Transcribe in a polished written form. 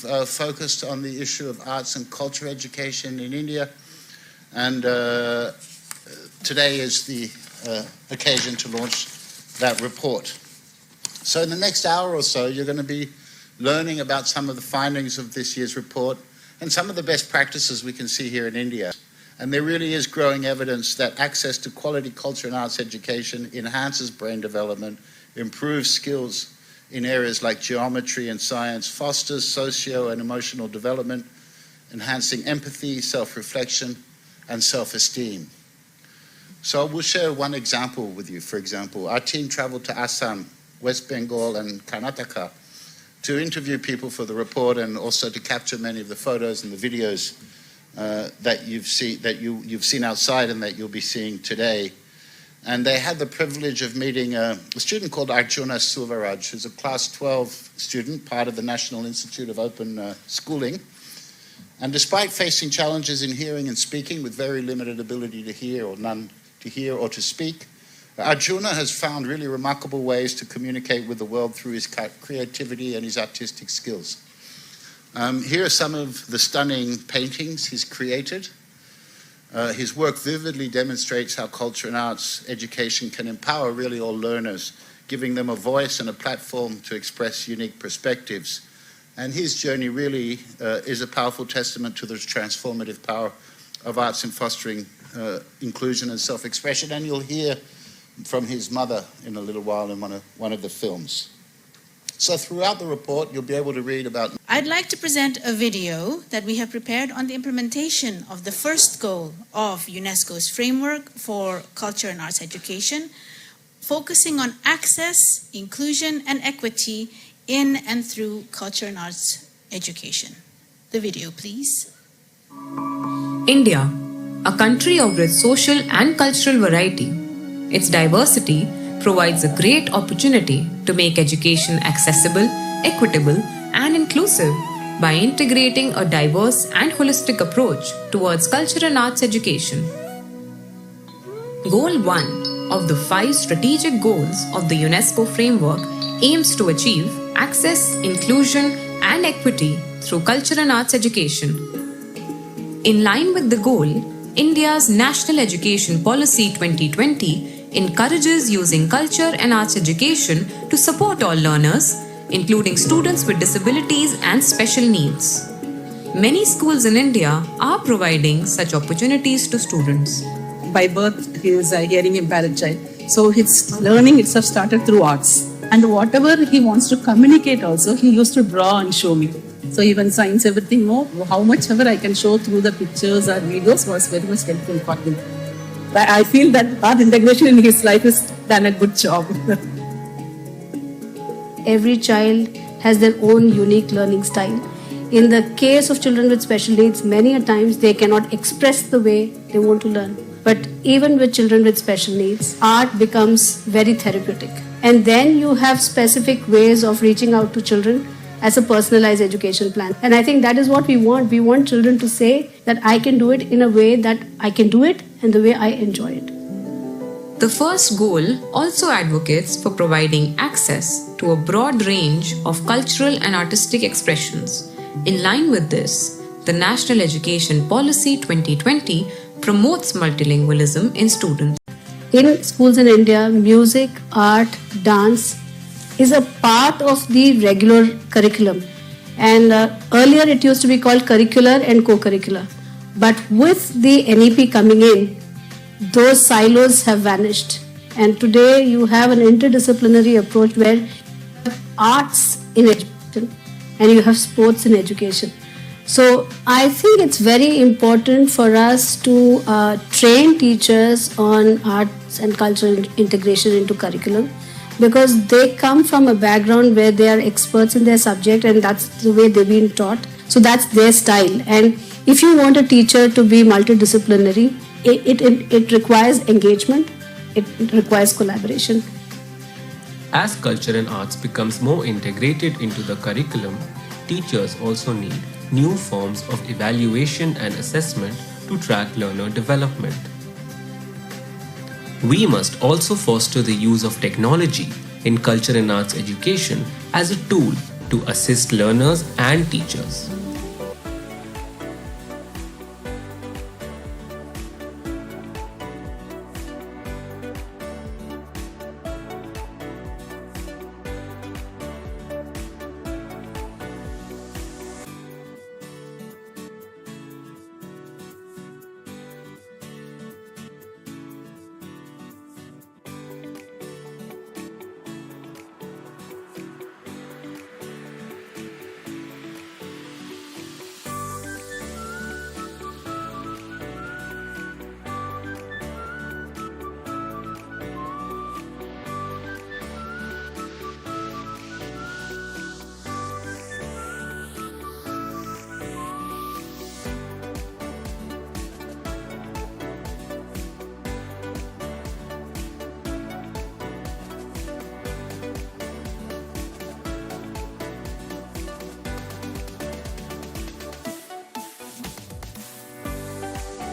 we've focused on the issue of arts and culture education in India, and today is the occasion to launch that report. So in the next hour or so, you're going to be learning about some of the findings of this year's report and some of the best practices we can see here in India. And there really is growing evidence that access to quality culture and arts education enhances brain development, improves skills in areas like geometry and science, fosters socio and emotional development, enhancing empathy, self-reflection, and self-esteem. So we'll share one example with you. For example, our team traveled to Assam, West Bengal, and Karnataka to interview people for the report and also to capture many of the photos and the videos that you've seen outside and that you'll be seeing today. And they had the privilege of meeting a student called Arjun Silvaraj, who's a class 12 student, part of the National Institute of Open Schooling. And despite facing challenges in hearing and speaking with very limited ability to hear or none to hear or to speak, Arjuna has found really remarkable ways to communicate with the world through his creativity and his artistic skills. Here are some of the stunning paintings he's created. His work vividly demonstrates how culture and arts education can empower really all learners, giving them a voice and a platform to express unique perspectives. And his journey really is a powerful testament to the transformative power of arts in fostering inclusion and self-expression. And you'll hear from his mother in a little while in one of the films. So throughout the report, you'll be able to read about... I'd like to present a video that we have prepared on the implementation of the first goal of UNESCO's framework for culture and arts education, focusing on access, inclusion, and equity in and through culture and arts education. The video, please. India, a country of great social and cultural variety. Its diversity provides a great opportunity to make education accessible, equitable, and inclusive by integrating a diverse and holistic approach towards culture and arts education. Goal 1 of the 5 strategic goals of the UNESCO framework aims to achieve access, inclusion, and equity through culture and arts education. In line with the goal, India's National Education Policy 2020 encourages using culture and arts education to support all learners, including students with disabilities and special needs. Many schools in India are providing such opportunities to students. By birth, he is a hearing impaired child. So his learning itself started through arts. And whatever he wants to communicate also, he used to draw and show me. So even science, everything, how much ever I can show through the pictures or videos was very much helpful for him. I feel that art integration in his life has done a good job. Every child has their own unique learning style. In the case of children with special needs, many a times they cannot express the way they want to learn. But even with children with special needs, art becomes very therapeutic. And then you have specific ways of reaching out to children as a personalized education plan. And I think that is what we want. We want children to say that I can do it in a way that I can do it and the way I enjoy it. The first goal also advocates for providing access to a broad range of cultural and artistic expressions. In line with this, the National Education Policy 2020 promotes multilingualism in students. In schools in India, music, art, dance is a part of the regular curriculum. And earlier it used to be called curricular and co-curricular. But with the NEP coming in, those silos have vanished. And today you have an interdisciplinary approach where you have arts in education and you have sports in education. So I think it's very important for us to train teachers on arts and cultural integration into curriculum, because they come from a background where they are experts in their subject and that's the way they've been taught. So that's their style. And if you want a teacher to be multidisciplinary, it requires engagement, it requires collaboration. As culture and arts becomes more integrated into the curriculum, teachers also need new forms of evaluation and assessment to track learner development. We must also foster the use of technology in culture and arts education as a tool to assist learners and teachers.